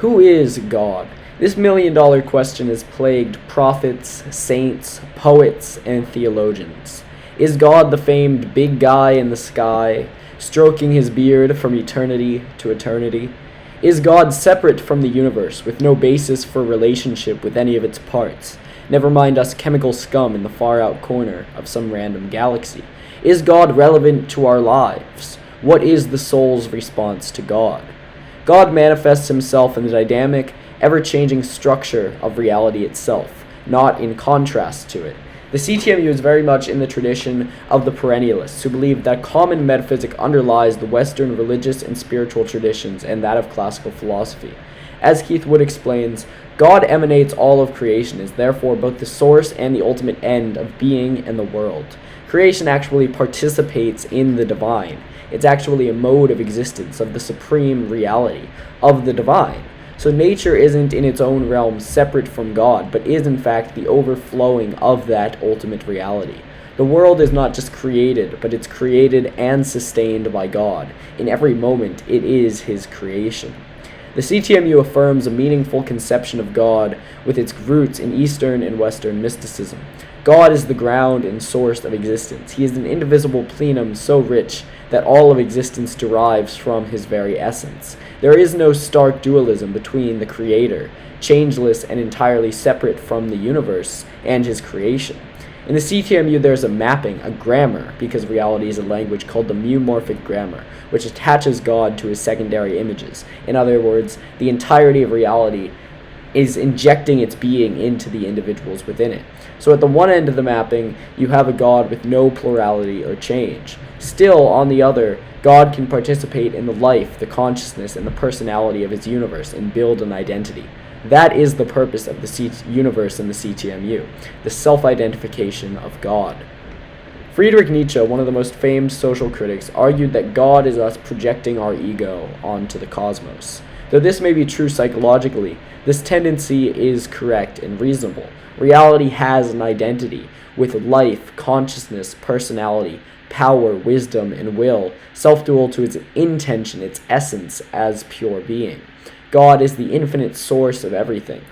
Who is God? This million-dollar question has plagued prophets, saints, poets, and theologians. Is God the famed big guy in the sky, stroking his beard from eternity to eternity? Is God separate from the universe, with no basis for relationship with any of its parts? Never mind us chemical scum in the far-out corner of some random galaxy. Is God relevant to our lives? What is the soul's response to God? God manifests himself in the dynamic, ever-changing structure of reality itself, not in contrast to it. The CTMU is very much in the tradition of the perennialists, who believe that common metaphysic underlies the Western religious and spiritual traditions and that of classical philosophy. As Keith Wood explains, God emanates all of creation, is therefore both the source and the ultimate end of being and the world. Creation actually participates in the divine. It's actually a mode of existence of the supreme reality of the divine. So nature isn't in its own realm separate from God, but is in fact the overflowing of that ultimate reality. The world is not just created, but it's created and sustained by God. In every moment, it is his creation. The CTMU affirms a meaningful conception of God with its roots in Eastern and Western mysticism. God is the ground and source of existence. He is an indivisible plenum so rich that all of existence derives from his very essence. There is no stark dualism between the Creator, changeless and entirely separate from the universe, and his creation. In the CTMU, there's a mapping, a grammar, because reality is a language called the mu-morphic grammar, which attaches God to his secondary images. In other words, the entirety of reality is injecting its being into the individuals within it. So at the one end of the mapping, you have a God with no plurality or change. Still, on the other, God can participate in the life, the consciousness, and the personality of his universe and build an identity. That is the purpose of the universe in the CTMU, the self-identification of God. Friedrich Nietzsche, one of the most famed social critics, argued that God is us projecting our ego onto the cosmos. Though this may be true psychologically, this tendency is correct and reasonable. Reality has an identity, with life, consciousness, personality, power, wisdom, and will, self-dual to its intention, its essence as pure being. God is the infinite source of everything.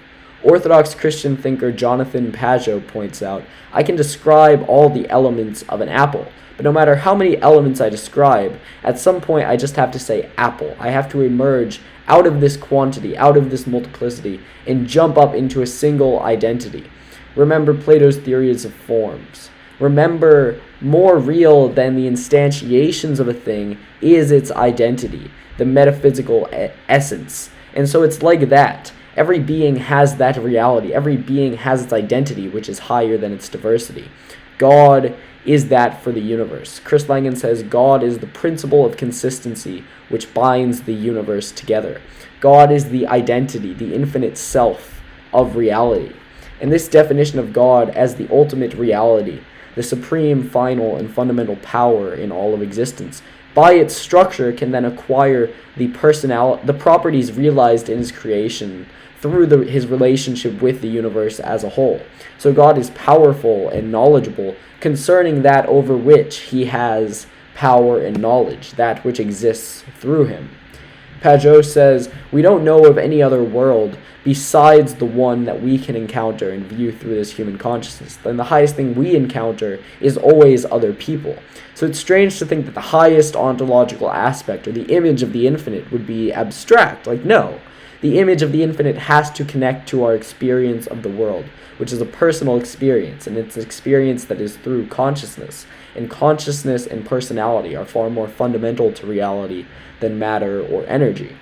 Orthodox Christian thinker Jonathan Pageau points out, I can describe all the elements of an apple, but no matter how many elements I describe, at some point I just have to say apple. I have to emerge out of this quantity, out of this multiplicity, and jump up into a single identity. Remember Plato's theories of forms. Remember, more real than the instantiations of a thing is its identity, the metaphysical essence. And so it's like that. Every being has that reality. Every being has its identity, which is higher than its diversity. God is that for the universe. Chris Langan says God is the principle of consistency which binds the universe together. God is the identity, the infinite self of reality. And this definition of God as the ultimate reality, the supreme, final, and fundamental power in all of existence, by its structure can then acquire the properties realized in his creation through his relationship with the universe as a whole. So God is powerful and knowledgeable concerning that over which he has power and knowledge, that which exists through him. Pageau says, we don't know of any other world besides the one that we can encounter and view through this human consciousness. Then the highest thing we encounter is always other people. So it's strange to think that the highest ontological aspect or the image of the infinite would be abstract. Like, no. The image of the infinite has to connect to our experience of the world, which is a personal experience, and it's an experience that is through consciousness. And consciousness and personality are far more fundamental to reality than matter or energy.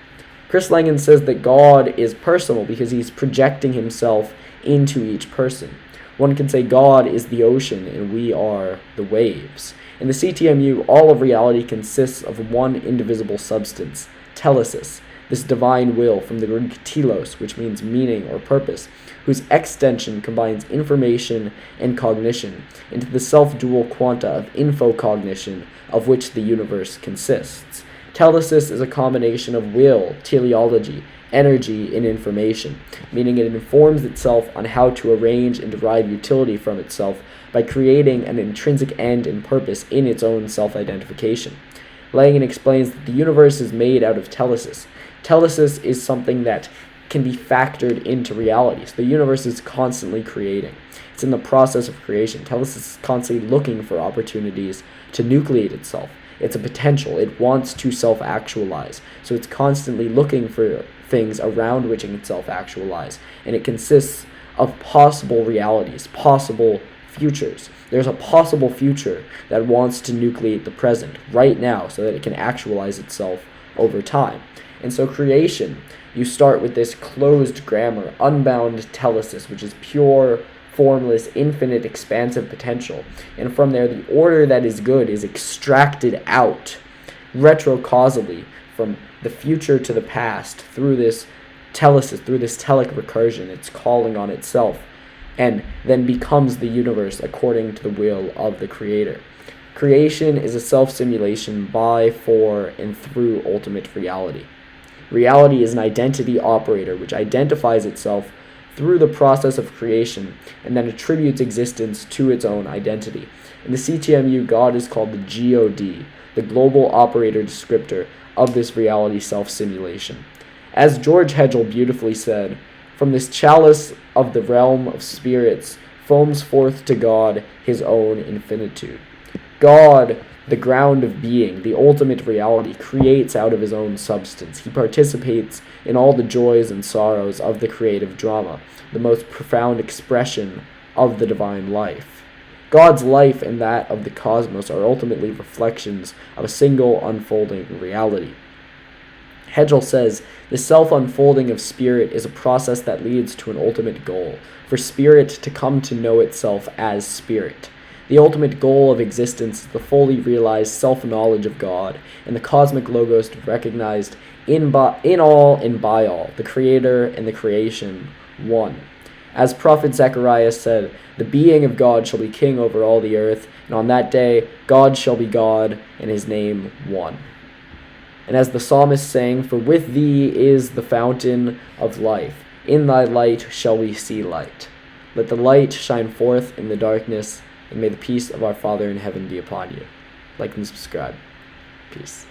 Chris Langan says that God is personal because he's projecting himself into each person. One can say God is the ocean and we are the waves. In the CTMU, all of reality consists of one indivisible substance, telesis, this divine will from the Greek telos, which means meaning or purpose, whose extension combines information and cognition into the self-dual quanta of infocognition of which the universe consists. Telesis is a combination of will, teleology, energy, and information, meaning it informs itself on how to arrange and derive utility from itself by creating an intrinsic end and purpose in its own self-identification. Langan explains that the universe is made out of telesis. Telesis is something that can be factored into reality. So the universe is constantly creating. It's in the process of creation. Telos is constantly looking for opportunities to nucleate itself. It's a potential. It wants to self-actualize. So it's constantly looking for things around which it can self-actualize. And it consists of possible realities, possible futures. There's a possible future that wants to nucleate the present right now so that it can actualize itself over time. And so creation, you start with this closed grammar, unbound telesis, which is pure, formless, infinite, expansive potential. And from there, the order that is good is extracted out retrocausally from the future to the past through this telesis, through this telic recursion. It's calling on itself and then becomes the universe according to the will of the creator. Creation is a self-simulation by, for, and through ultimate reality. Reality is an identity operator which identifies itself through the process of creation and then attributes existence to its own identity. In the CTMU, God is called the GOD, the global operator descriptor of this reality self-simulation. As George Hedgel beautifully said, from this chalice of the realm of spirits foams forth to God his own infinitude. God, the ground of being, the ultimate reality, creates out of his own substance. He participates in all the joys and sorrows of the creative drama, the most profound expression of the divine life. God's life and that of the cosmos are ultimately reflections of a single unfolding reality. Hedgel says, the self-unfolding of spirit is a process that leads to an ultimate goal, for spirit to come to know itself as spirit. The ultimate goal of existence is the fully realized self-knowledge of God, and the cosmic logos to be recognized in all and by all, the creator and the creation, one. As Prophet Zechariah said, the being of God shall be king over all the earth, and on that day God shall be God, and his name one. And as the psalmist sang, for with thee is the fountain of life. In thy light shall we see light. Let the light shine forth in the darkness, and may the peace of our Father in heaven be upon you. Like and subscribe. Peace.